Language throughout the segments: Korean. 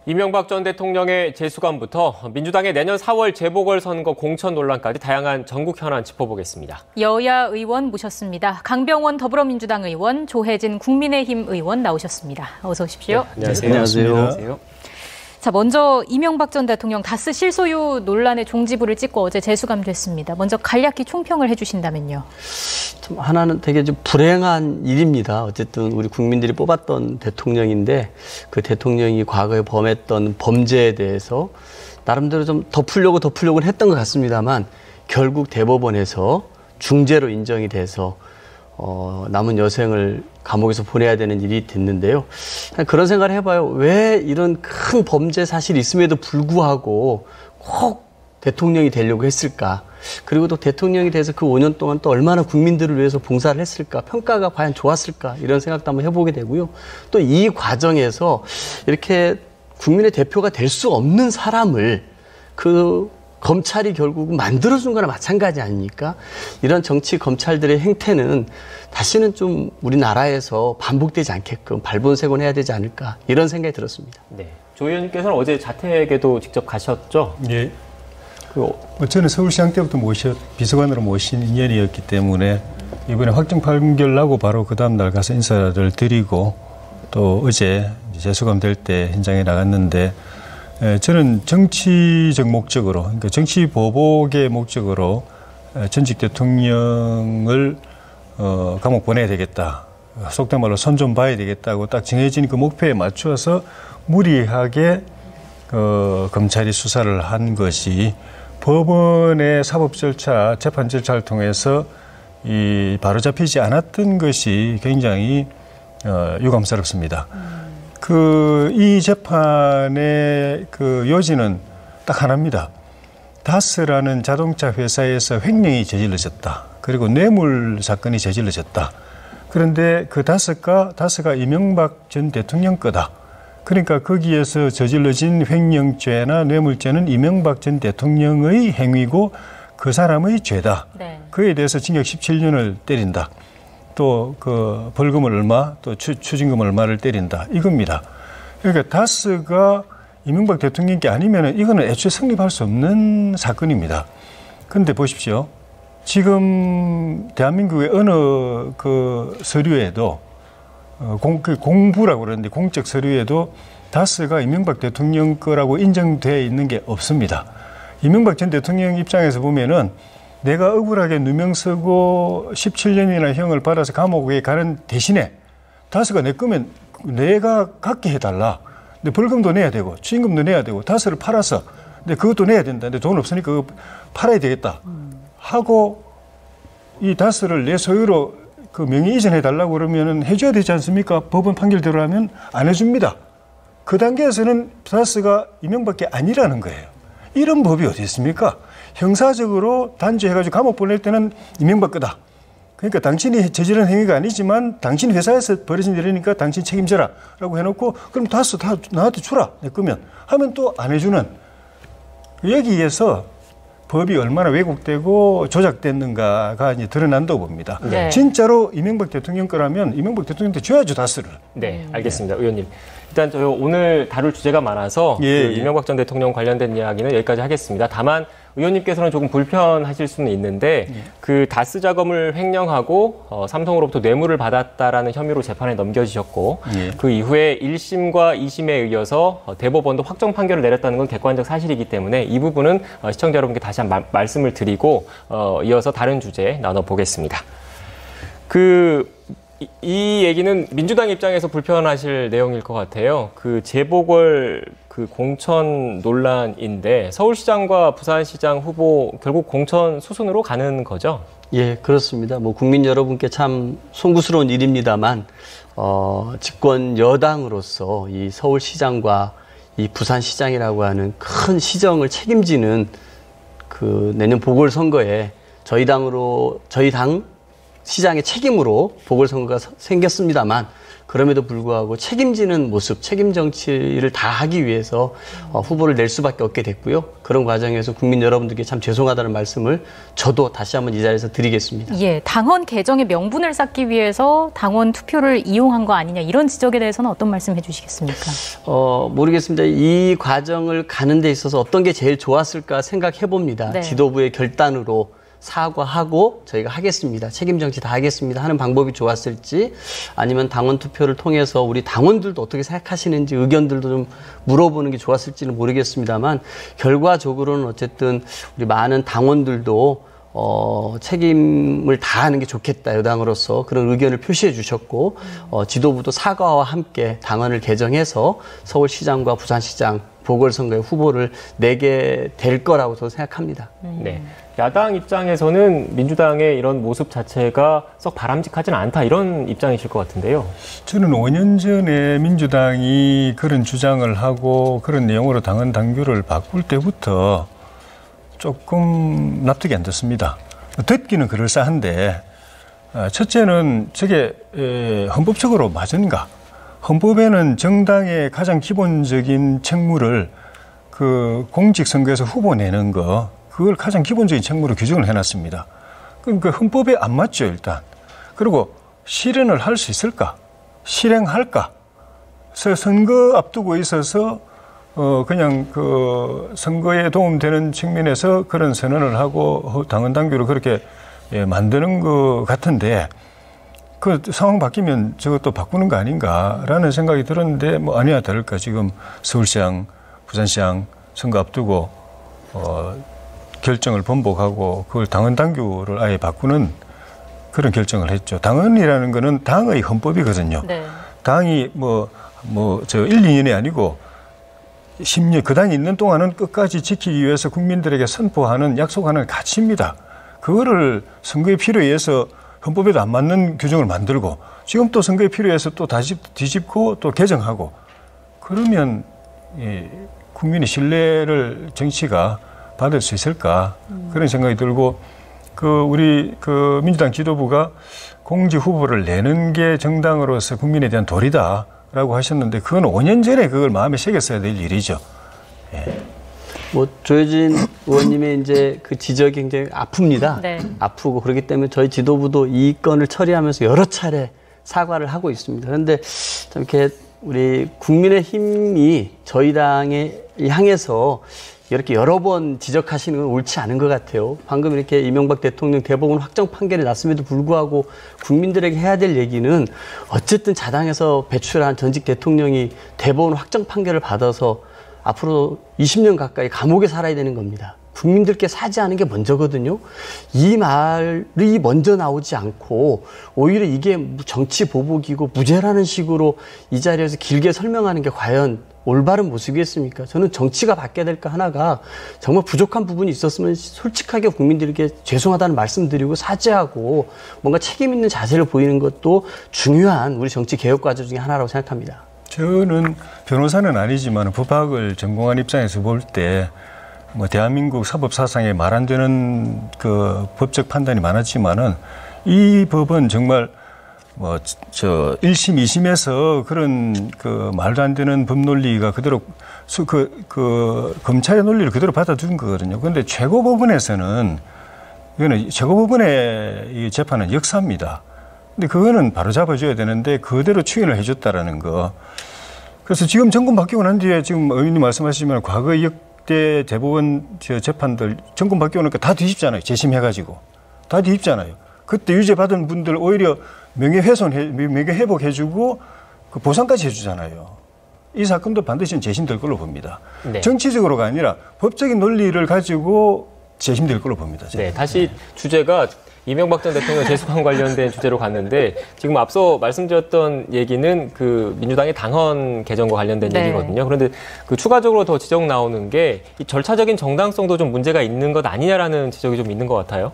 이명박 전 대통령의 재수감부터 민주당의 내년 4월 재보궐선거 공천 논란까지 다양한 전국 현안 짚어보겠습니다. 여야 의원 모셨습니다. 강병원 더불어민주당 의원, 조혜진 국민의힘 의원 나오셨습니다. 어서 오십시오. 네, 안녕하세요. 안녕하세요. 자, 먼저 이명박 전 대통령 다스 실소유 논란의 종지부를 찍고 어제 재수감됐습니다. 먼저 간략히 총평을 해주신다면요. 좀 하나는 되게 좀 불행한 일입니다. 어쨌든 우리 국민들이 뽑았던 대통령인데 그 대통령이 과거에 범했던 범죄에 대해서 나름대로 좀 덮으려고는 했던 것 같습니다만 결국 대법원에서 중죄로 인정이 돼서 남은 여생을 감옥에서 보내야 되는 일이 됐는데요. 그런 생각을 해봐요. 왜 이런 큰 범죄 사실이 있음에도 불구하고 꼭 대통령이 되려고 했을까? 그리고 또 대통령이 돼서 그 5년 동안 또 얼마나 국민들을 위해서 봉사를 했을까? 평가가 과연 좋았을까? 이런 생각도 한번 해보게 되고요. 또 이 과정에서 이렇게 국민의 대표가 될 수 없는 사람을 검찰이 결국은 만들어준 거나 마찬가지 아닙니까? 이런 정치 검찰들의 행태는 다시는 좀 우리나라에서 반복되지 않게끔 발본색원해야 되지 않을까 이런 생각이 들었습니다. 네, 조 의원님께서는 어제 자택에도 직접 가셨죠? 예. 저는 서울시장 때부터 비서관으로 모신 인연이었기 때문에 이번에 확정 판결 나고 바로 그 다음 날 가서 인사를 드리고 또 어제 재수감 될 때 현장에 나갔는데 저는 정치적 목적으로, 그러니까 정치 보복의 목적으로 전직 대통령을 감옥 보내야 되겠다. 속된 말로 손 좀 봐야 되겠다고 딱 정해진 그 목표에 맞춰서 무리하게 검찰이 수사를 한 것이 법원의 사법 절차, 재판 절차를 통해서 바로잡히지 않았던 것이 굉장히 유감스럽습니다. 이 재판의 요지는 딱 하나입니다. 다스라는 자동차 회사에서 횡령이 저질러졌다. 그리고 뇌물 사건이 저질러졌다. 그런데 그 다스가 이명박 전 대통령 거다. 그러니까 거기에서 저질러진 횡령죄나 뇌물죄는 이명박 전 대통령의 행위고 그 사람의 죄다. 네. 그에 대해서 징역 17년을 때린다. 또 그 벌금을 얼마, 또 추징금 얼마를 때린다. 이겁니다. 그러니까 다스가 이명박 대통령께 아니면은 이거는 애초에 성립할 수 없는 사건입니다. 그런데 보십시오. 지금 대한민국의 어느 서류에도 공부라고 그러는데 공적 서류에도 다스가 이명박 대통령 거라고 인정되어 있는 게 없습니다. 이명박 전 대통령 입장에서 보면은 내가 억울하게 누명 쓰고 17년이나 형을 받아서 감옥에 가는 대신에 다스가 내 거면 내가 갖게 해달라. 근데 벌금도 내야 되고 추징금도 내야 되고 다스를 팔아서 근데 그것도 내야 된다. 근데 돈 없으니까 그거 팔아야 되겠다. 하고 이 다스를 내 소유로 명의 이전해달라고 그러면은 해줘야 되지 않습니까? 법원 판결대로 하면 안 해줍니다. 그 단계에서는 다스가 이명박이 아니라는 거예요. 이런 법이 어디 있습니까? 형사적으로 단죄해가지고 감옥 보낼 때는 이명박 거다. 그러니까 당신이 저지른 행위가 아니지만 당신 회사에서 벌어진 일이니까 당신 책임져라 라고 해놓고 그럼 다스 다 나한테 주라 내 거면 하면 또 안 해주는 여기에서 법이 얼마나 왜곡되고 조작됐는가가 이제 드러난다고 봅니다. 네. 진짜로 이명박 대통령 거라면 이명박 대통령한테 줘야죠, 다스를. 네, 알겠습니다. 의원님. 일단 저희 오늘 다룰 주제가 많아서 이명박 전 대통령 관련된 이야기는 여기까지 하겠습니다. 다만 의원님께서는 조금 불편하실 수는 있는데 그 다스 자금을 횡령하고 삼성으로부터 뇌물을 받았다라는 혐의로 재판에 넘겨지셨고 그 이후에 1심과 2심에 이어서 대법원도 확정 판결을 내렸다는 건 객관적 사실이기 때문에 이 부분은 시청자 여러분께 다시 한번 말씀을 드리고 이어서 다른 주제 나눠보겠습니다. 이 얘기는 민주당 입장에서 불편하실 내용일 것 같아요. 재보궐 공천 논란인데 서울시장과 부산시장 후보 결국 공천 수순으로 가는 거죠? 예, 그렇습니다. 국민 여러분께 참 송구스러운 일입니다만 집권 여당으로서 이 서울시장과 이 부산시장이라고 하는 큰 시정을 책임지는 내년 보궐선거에 저희 당 시장의 책임으로 보궐선거가 생겼습니다만 그럼에도 불구하고 책임지는 모습, 책임 정치를 다 하기 위해서 후보를 낼 수밖에 없게 됐고요. 그런 과정에서 국민 여러분들께 참 죄송하다는 말씀을 저도 다시 한번 이 자리에서 드리겠습니다. 예, 당헌 개정의 명분을 쌓기 위해서 당원 투표를 이용한 거 아니냐 이런 지적에 대해서는 어떤 말씀 해주시겠습니까? 모르겠습니다. 이 과정을 가는 데 있어서 어떤 게 제일 좋았을까 생각해 봅니다. 네. 지도부의 결단으로 사과하고 저희가 하겠습니다. 책임 정치 다 하겠습니다 하는 방법이 좋았을지 아니면 당원 투표를 통해서 우리 당원들도 어떻게 생각하시는지 의견들도 좀 물어보는 게 좋았을지는 모르겠습니다만 결과적으로는 어쨌든 우리 많은 당원들도 책임을 다하는 게 좋겠다 여당으로서 그런 의견을 표시해 주셨고 지도부도 사과와 함께 당헌을 개정해서 서울시장과 부산시장 보궐선거의 후보를 내게 될 거라고 저는 생각합니다. 네. 야당 입장에서는 민주당의 이런 모습 자체가 썩 바람직하지는 않다 이런 입장이실 것 같은데요. 저는 5년 전에 민주당이 그런 주장을 하고 그런 내용으로 당헌 당규를 바꿀 때부터 조금 납득이 안 됐습니다. 듣기는 그럴싸한데 첫째는 저게 헌법적으로 맞은가? 헌법에는 정당의 가장 기본적인 책무를 그 공직선거에서 후보 내는 거 그걸 가장 기본적인 책무로 규정을 해놨습니다. 그러니까 헌법에 안 맞죠 일단. 그리고 실현을 할 수 있을까? 실행할까? 선거 앞두고 있어서 그냥 그 선거에 도움되는 측면에서 그런 선언을 하고 당헌 당규를 그렇게 만드는 것 같은데 그 상황 바뀌면 저것도 바꾸는 거 아닌가라는 생각이 들었는데 뭐 아니야 다를까 지금 서울시장, 부산시장 선거 앞두고 결정을 번복하고 그걸 당헌 당규를 아예 바꾸는 그런 결정을 했죠. 당헌이라는 거는 당의 헌법이거든요. 네. 당이 저 1, 2년이 아니고 10년 그 당이 있는 동안은 끝까지 지키기 위해서 국민들에게 선포하는 약속하는 가치입니다. 그거를 선거의 필요에 의해서 헌법에도 안 맞는 규정을 만들고 지금 또 선거의 필요에 의해서 또 다시 뒤집고 또 개정하고 그러면 국민의 신뢰를 정치가 받을 수 있을까 그런 생각이 들고 우리 민주당 지도부가 공직 후보를 내는 게 정당으로서 국민에 대한 도리다라고 하셨는데 그건 5년 전에 그걸 마음에 새겼어야 될 일이죠. 예. 조혜진 의원님의 이제 그 지적이 굉장히 아픕니다. 네. 아프고 그렇기 때문에 저희 지도부도 이 건을 처리하면서 여러 차례 사과를 하고 있습니다. 그런데 좀 이렇게 우리 국민의힘이 저희 당에 향해서 이렇게 여러 번 지적하시는 건 옳지 않은 것 같아요. 방금 이렇게 이명박 대통령 대법원 확정 판결이 났음에도 불구하고 국민들에게 해야 될 얘기는 어쨌든 자당에서 배출한 전직 대통령이 대법원 확정 판결을 받아서 앞으로 20년 가까이 감옥에 살아야 되는 겁니다. 국민들께 사죄하는 게 먼저거든요. 이 말이 먼저 나오지 않고 오히려 이게 정치 보복이고 무죄라는 식으로 이 자리에서 길게 설명하는 게 과연 올바른 모습이겠습니까? 저는 정치가 바뀌어야 될 거 하나가 정말 부족한 부분이 있었으면 솔직하게 국민들에게 죄송하다는 말씀드리고 사죄하고 뭔가 책임 있는 자세를 보이는 것도 중요한 우리 정치 개혁 과제 중에 하나라고 생각합니다. 저는 변호사는 아니지만 법학을 전공한 입장에서 볼 때 대한민국 사법 사상에 말 안 되는 그 법적 판단이 많았지만은 이 법은 정말 1심, 2심에서 그런 그 말도 안 되는 법 논리가 그대로 검찰의 논리를 그대로 받아준 거거든요. 그런데 최고법원에서는 이거는 최고법원의 이 재판은 역사입니다. 근데 그거는 바로 잡아줘야 되는데 그대로 추인을 해줬다라는 거. 그래서 지금 정권 바뀌고 난 뒤에 지금 의원님 말씀하시면 과거 역대 대법원 재판들 정권 바뀌고 나니까 다 뒤집잖아요. 재심해가지고. 다 뒤집잖아요. 그때 유죄 받은 분들 오히려 명예회복해주고 그 보상까지 해주잖아요. 이 사건도 반드시 재심될 걸로 봅니다. 네. 정치적으로가 아니라 법적인 논리를 가지고 재심될 걸로 봅니다. 네, 다시 주제가 이명박 전 대통령 재수감 관련된 주제로 갔는데 지금 앞서 말씀드렸던 얘기는 그 민주당의 당헌 개정과 관련된 네. 얘기거든요. 그런데 그 추가적으로 더 지적 나오는 게 이 절차적인 정당성도 좀 문제가 있는 것 아니냐라는 지적이 좀 있는 것 같아요.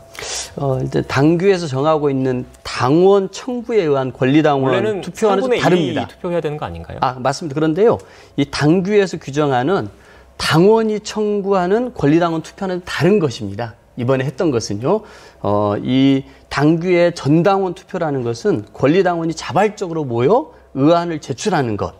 이제 당규에서 정하고 있는 당원 청구에 의한 권리당원 투표와는 좀 다릅니다. 투표해야 되는 거 아닌가요? 맞습니다. 그런데요, 이 당규에서 규정하는 당원이 청구하는 권리당원 투표는 다른 것입니다. 이번에 했던 것은요, 이 당규의 전당원 투표라는 것은 권리당원이 자발적으로 모여 의안을 제출하는 것.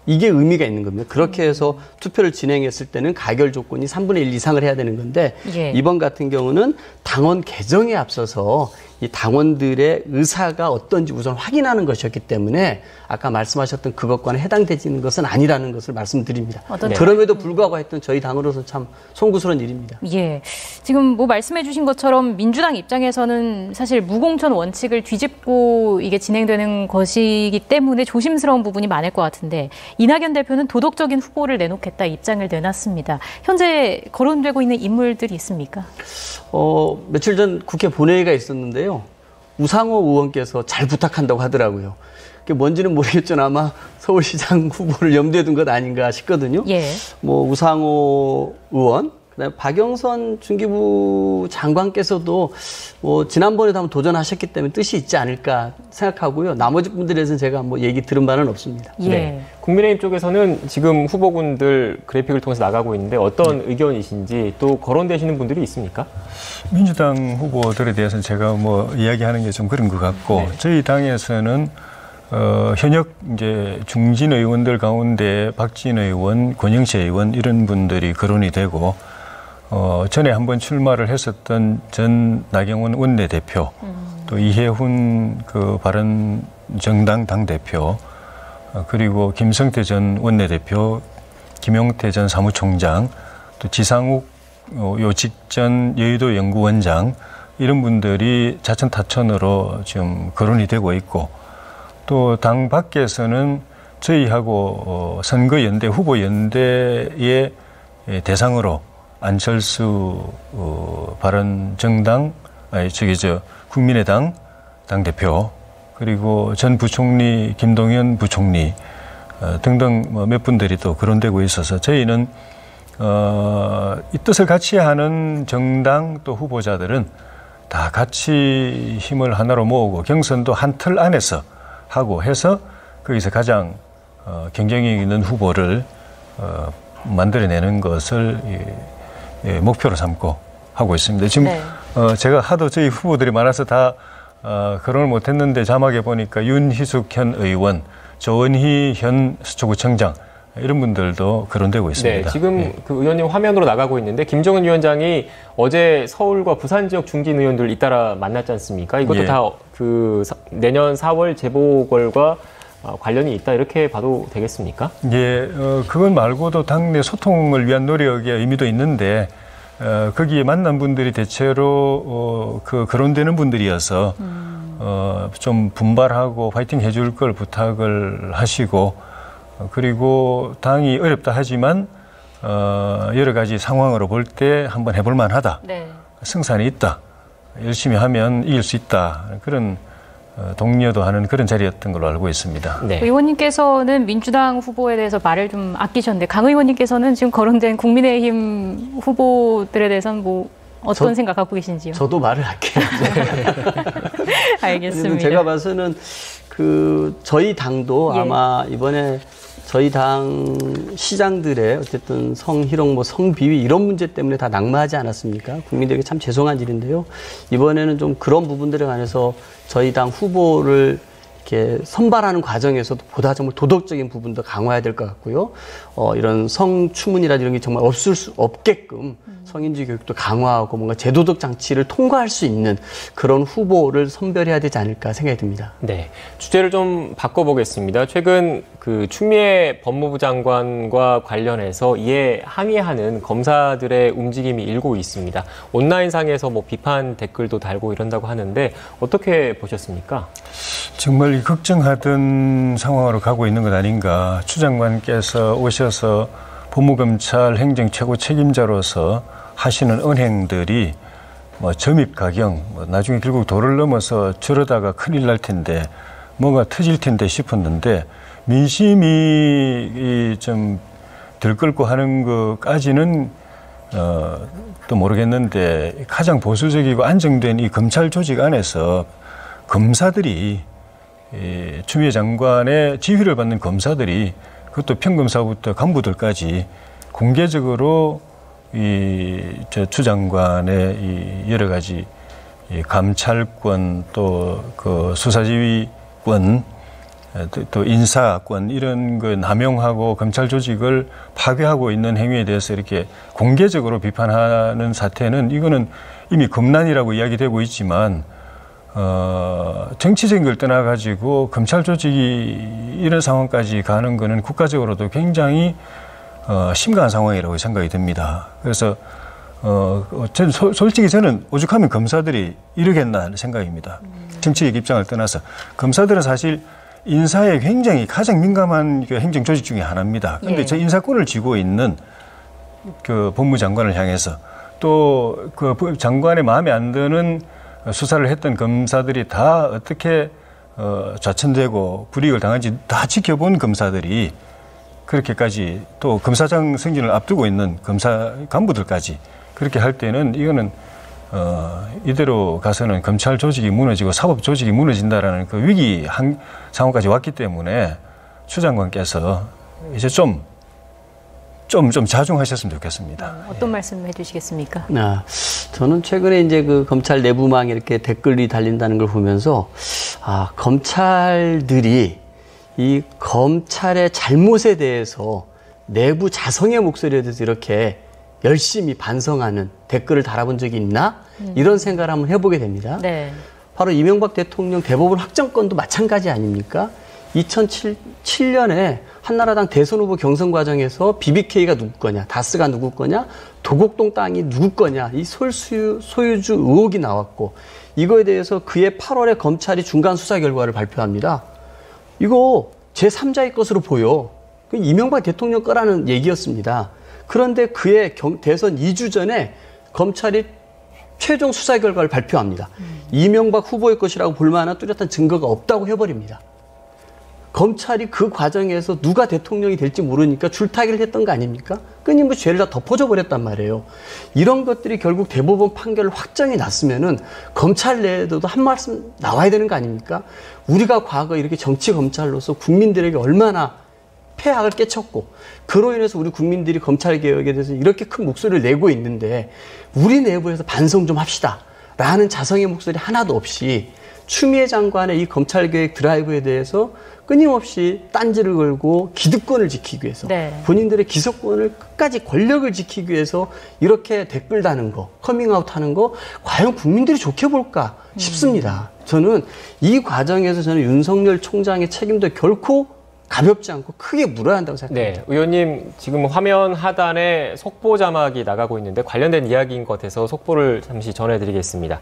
이게 의미가 있는 겁니다. 그렇게 해서 투표를 진행했을 때는 가결 조건이 3분의 1 이상을 해야 되는 건데 예. 이번 같은 경우는 당원 개정에 앞서서 이 당원들의 의사가 어떤지 우선 확인하는 것이었기 때문에 아까 말씀하셨던 그것과는 해당되지는 것은 아니라는 것을 말씀드립니다. 그럼에도 불구하고 했던 저희 당으로서 참 송구스러운 일입니다. 예, 지금 뭐 말씀해 주신 것처럼 민주당 입장에서는 사실 무공천 원칙을 뒤집고 이게 진행되는 것이기 때문에 조심스러운 부분이 많을 것 같은데 이낙연 대표는 도덕적인 후보를 내놓겠다 입장을 내놨습니다. 현재 거론되고 있는 인물들이 있습니까? 며칠 전 국회 본회의가 있었는데요. 우상호 의원께서 잘 부탁한다고 하더라고요. 그게 뭔지는 모르겠지만 아마 서울시장 후보를 염두에 둔 것 아닌가 싶거든요. 예. 뭐 우상호 의원, 그다음에 박영선 중기부 장관께서도 뭐 지난번에도 한번 도전하셨기 때문에 뜻이 있지 않을까 생각하고요. 나머지 분들에 대해서는 제가 뭐 얘기 들은 바는 없습니다. 예. 네. 국민의힘 쪽에서는 지금 후보군들 그래픽을 통해서 나가고 있는데 어떤 의견이신지 또 거론되시는 분들이 있습니까? 민주당 후보들에 대해서는 제가 뭐 이야기하는 게 좀 그런 것 같고 저희 당에서는 현역 이제 중진 의원들 가운데 박진 의원, 권영세 의원 이런 분들이 거론이 되고 전에 한번 출마를 했었던 전 나경원 원내대표, 또 이해훈 그 바른정당 당대표, 그리고 김성태 전 원내대표, 김용태 전 사무총장, 또 지상욱 요 직전 여의도 연구원장 이런 분들이 자천타천으로 지금 거론이 되고 있고 또 당 밖에서는 저희하고 선거연대, 후보연대의 대상으로 안철수 바른정당, 국민의당 당대표, 그리고 전 부총리 김동연 부총리 등등 몇 분들이 또 거론되고 있어서 저희는 이 뜻을 같이 하는 정당 또 후보자들은 다 같이 힘을 하나로 모으고 경선도 한 틀 안에서 하고 해서 거기서 가장 경쟁력 있는 후보를 만들어내는 것을 목표로 삼고 하고 있습니다. 지금 제가 하도 저희 후보들이 많아서 다 거론을 못했는데 자막에 보니까 윤희숙 현 의원, 조은희 현 수초구청장 이런 분들도 거론되고 있습니다. 네, 지금 그 의원님 화면으로 나가고 있는데 김정은 위원장이 어제 서울과 부산 지역 중진 의원들 잇따라 만났지 않습니까? 이것도 다 그 내년 4월 재보궐과 관련이 있다 이렇게 봐도 되겠습니까? 예, 그건 말고도 당내 소통을 위한 노력의 의미도 있는데 거기에 만난 분들이 대체로 거론되는 분들이어서 좀 분발하고 파이팅 해줄 걸 부탁을 하시고 그리고 당이 어렵다 하지만 여러 가지 상황으로 볼 때 한번 해볼 만하다. 승산이 있다. 열심히 하면 이길 수 있다. 그런 독려도 하는 그런 자리였던 걸로 알고 있습니다. 네. 의원님께서는 민주당 후보에 대해서 말을 좀 아끼셨는데 강 의원님께서는 지금 거론된 국민의힘 후보들에 대해서는 뭐 어떤 생각 갖고 계신지요? 저도 말을 아껴야죠. 알겠습니다. 제가 봐서는 저희 당도 아마 이번에 저희 당 시장들의 어쨌든 성희롱, 성비위 이런 문제 때문에 다 낙마하지 않았습니까? 국민들에게 참 죄송한 일인데요. 이번에는 좀 그런 부분들에 관해서 저희 당 후보를 이렇게 선발하는 과정에서도 보다 정말 도덕적인 부분도 강화해야 될 것 같고요. 이런 성추문이라든지 이런 게 정말 없을 수 없게끔 성인지 교육도 강화하고 뭔가 제도적 장치를 통과할 수 있는 그런 후보를 선별해야 되지 않을까 생각이 듭니다. 네, 주제를 좀 바꿔보겠습니다. 최근 그 추미애 법무부 장관과 관련해서 이에 항의하는 검사들의 움직임이 일고 있습니다. 온라인상에서 뭐 비판 댓글도 달고 이런다고 하는데 어떻게 보셨습니까? 정말 걱정하던 상황으로 가고 있는 것 아닌가. 추 장관께서 오셔서 법무검찰 행정 최고 책임자로서 하시는 언행들이 점입 가경, 나중에 결국 도를 넘어서 저러다가 큰일 날 텐데 뭐가 터질 텐데 싶었는데 민심이 좀 들끓고 하는 것까지는 또 모르겠는데 가장 보수적이고 안정된 이 검찰 조직 안에서 검사들이 추미애 장관의 지휘를 받는 검사들이 그것도 평검사부터 간부들까지 공개적으로 추 장관의 이 여러 가지 감찰권 또 그 수사지휘권 또 인사권 이런 거 남용하고 검찰 조직을 파괴하고 있는 행위에 대해서 이렇게 공개적으로 비판하는 사태는 이거는 이미 금난이라고 이야기되고 있지만 정치적인 걸 떠나가지고 검찰 조직이 이런 상황까지 가는 거는 국가적으로도 굉장히 심각한 상황이라고 생각이 듭니다. 그래서 저는 솔직히 저는 오죽하면 검사들이 이러겠나 하는 생각입니다. 정치적 입장을 떠나서 검사들은 사실 인사에 굉장히 가장 민감한 그 행정 조직 중에 하나입니다. 그런데 저 인사권을 쥐고 있는 그 법무장관을 향해서 또 그 장관의 마음에 안 드는 수사를 했던 검사들이 다 어떻게 좌천되고 불이익을 당한지 다 지켜본 검사들이 그렇게까지 또 검사장 승진을 앞두고 있는 검사 간부들까지 그렇게 할 때는 이거는 이대로 가서는 검찰 조직이 무너지고 사법 조직이 무너진다라는 그 위기 상황까지 왔기 때문에 추 장관께서 이제 좀 자중하셨으면 좋겠습니다. 어떤 말씀 해주시겠습니까? 저는 최근에 이제 그 검찰 내부망에 이렇게 댓글이 달린다는 걸 보면서 검찰들이 이 검찰의 잘못에 대해서 내부 자성의 목소리에 대해서 이렇게 열심히 반성하는 댓글을 달아본 적이 있나? 이런 생각을 한번 해보게 됩니다. 네. 바로 이명박 대통령 대법원 확정권도 마찬가지 아닙니까? 2007년에 한나라당 대선 후보 경선 과정에서 BBK가 누구 거냐, 다스가 누구 거냐, 도곡동 땅이 누구 거냐, 이 소유주 의혹이 나왔고, 이거에 대해서 그해 8월에 검찰이 중간 수사 결과를 발표합니다. 이거 제3자의 것으로 보여. 이명박 대통령 거라는 얘기였습니다. 그런데 그해 대선 2주 전에 검찰이 최종 수사 결과를 발표합니다. 이명박 후보의 것이라고 볼 만한 뚜렷한 증거가 없다고 해버립니다. 검찰이 그 과정에서 누가 대통령이 될지 모르니까 줄타기를 했던 거 아닙니까? 끊임없이 죄를 다 덮어줘 버렸단 말이에요. 이런 것들이 결국 대법원 판결을 확정이 났으면은 검찰 내에도 한 말씀 나와야 되는 거 아닙니까? 우리가 과거 이렇게 정치 검찰로서 국민들에게 얼마나 폐악을 끼쳤고, 그로 인해서 우리 국민들이 검찰 개혁에 대해서 이렇게 큰 목소리를 내고 있는데 우리 내부에서 반성 좀 합시다 라는 자성의 목소리 하나도 없이 추미애 장관의 이 검찰 개혁 드라이브에 대해서 끊임없이 딴지를 걸고 기득권을 지키기 위해서, 본인들의 기득권을 끝까지 권력을 지키기 위해서 이렇게 댓글 다는 거, 커밍아웃 하는 거 과연 국민들이 좋게 볼까 싶습니다. 저는 이 과정에서 저는 윤석열 총장의 책임도 결코 가볍지 않고 크게 물어야 한다고 생각합니다. 네, 의원님 지금 화면 하단에 속보 자막이 나가고 있는데 관련된 이야기인 것 같아서 속보를 잠시 전해드리겠습니다.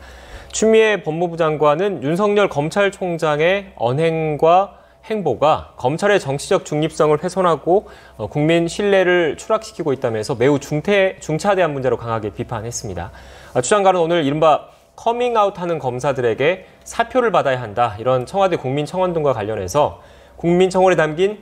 추미애 법무부 장관은 윤석열 검찰총장의 언행과 행보가 검찰의 정치적 중립성을 훼손하고 국민 신뢰를 추락시키고 있다면서 매우 중차대한 문제로 강하게 비판했습니다. 추 장관은 오늘 이른바 커밍아웃하는 검사들에게 사표를 받아야 한다, 이런 청와대 국민청원 등과 관련해서 국민청원에 담긴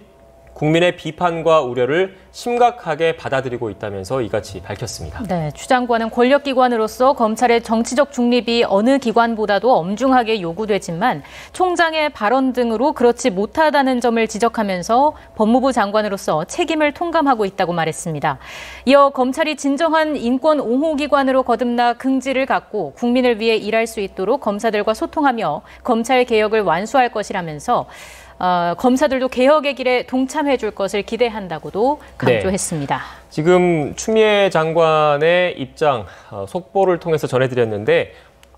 국민의 비판과 우려를 심각하게 받아들이고 있다면서 이같이 밝혔습니다. 네, 추 장관은 권력기관으로서 검찰의 정치적 중립이 어느 기관보다도 엄중하게 요구되지만 총장의 발언 등으로 그렇지 못하다는 점을 지적하면서 법무부 장관으로서 책임을 통감하고 있다고 말했습니다. 이어 검찰이 진정한 인권 옹호 기관으로 거듭나 긍지를 갖고 국민을 위해 일할 수 있도록 검사들과 소통하며 검찰 개혁을 완수할 것이라면서 검사들도 개혁의 길에 동참해 줄 것을 기대한다고도 강조했습니다. 네. 지금 추미애 장관의 입장 속보를 통해서 전해드렸는데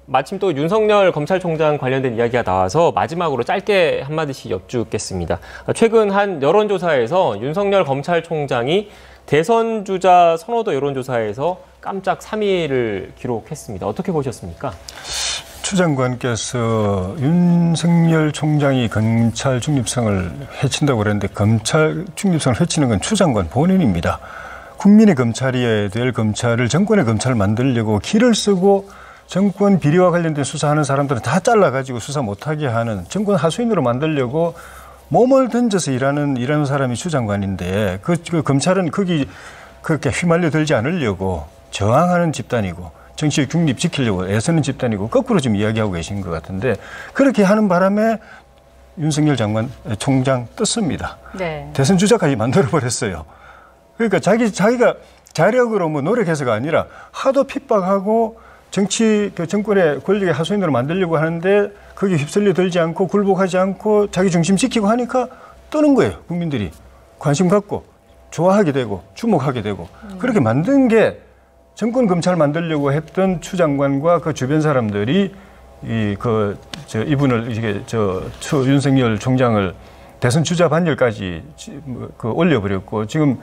마침 또 윤석열 검찰총장 관련된 이야기가 나와서 마지막으로 짧게 한마디씩 여쭙겠습니다. 최근 한 여론조사에서 윤석열 검찰총장이 대선 주자 선호도 여론조사에서 깜짝 3위를 기록했습니다. 어떻게 보셨습니까? 추 장관께서 윤석열 총장이 검찰 중립성을 해친다고 그랬는데 검찰 중립성을 해치는 건 추 장관 본인입니다. 국민의 검찰이어야 될 검찰을 정권의 검찰을 만들려고 길을 쓰고 정권 비리와 관련된 수사하는 사람들은 다 잘라가지고 수사 못하게 하는 정권 하수인으로 만들려고 몸을 던져서 일하는 사람이 추 장관인데 그 검찰은 거기 그렇게 휘말려 들지 않으려고 저항하는 집단이고 정치의 중립 지키려고 애쓰는 집단이고 거꾸로 지금 이야기하고 계신 것 같은데 그렇게 하는 바람에 윤석열 총장 떴습니다. 네. 대선 주자까지 만들어버렸어요. 그러니까 자기가 자력으로 뭐 노력해서가 아니라 하도 핍박하고 정권의 권력의 하수인으로 만들려고 하는데 거기에 휩쓸려 들지 않고 굴복하지 않고 자기 중심 지키고 하니까 뜨는 거예요. 국민들이 관심 갖고 좋아하게 되고 주목하게 되고 그렇게 만든 게 정권 검찰 만들려고 했던 추 장관과 그 주변 사람들이 이분을 이게 윤석열 총장을 대선 주자 반열까지 올려버렸고 지금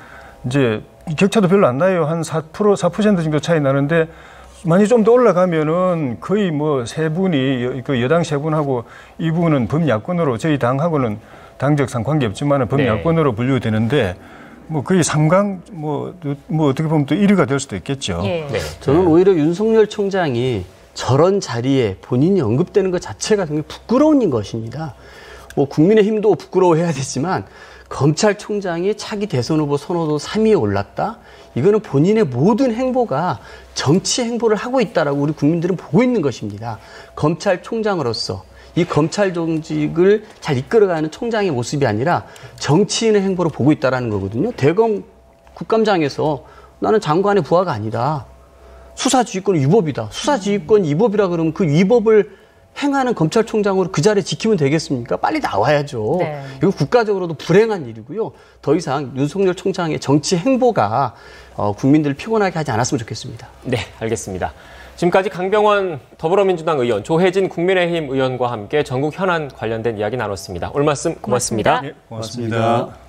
이제 격차도 별로 안 나요. 한 4% 정도 차이 나는데 만약 좀 더 올라가면은 거의 뭐 세 분이 그 여당 세 분하고 이분은 범야권으로 저희 당하고는 당적상 관계없지만은 범야권으로 분류되는데 뭐 거의 3강 뭐 어떻게 보면 또 1위가 될 수도 있겠죠. 예. 네. 저는 오히려 윤석열 총장이 저런 자리에 본인이 언급되는 것 자체가 굉장히 부끄러운 것입니다. 뭐 국민의힘도 부끄러워해야 되지만 검찰총장이 차기 대선 후보 선호도 3위에 올랐다? 이거는 본인의 모든 행보가 정치 행보를 하고 있다라고 우리 국민들은 보고 있는 것입니다. 검찰총장으로서 이 검찰 조직을 잘 이끌어가는 총장의 모습이 아니라 정치인의 행보를 보고 있다는 거거든요. 대검 국감장에서 나는 장관의 부하가 아니다. 수사지휘권은 위법이다. 수사지휘권 위법이라 그러면 그 위법을 행하는 검찰총장으로 그 자리에 지키면 되겠습니까? 빨리 나와야죠. 네. 이거 국가적으로도 불행한 일이고요. 더 이상 윤석열 총장의 정치 행보가 국민들을 피곤하게 하지 않았으면 좋겠습니다. 네, 알겠습니다. 지금까지 강병원 더불어민주당 의원, 조혜진 국민의힘 의원과 함께 전국 현안 관련된 이야기 나눴습니다. 오늘 말씀 고맙습니다. 네, 고맙습니다.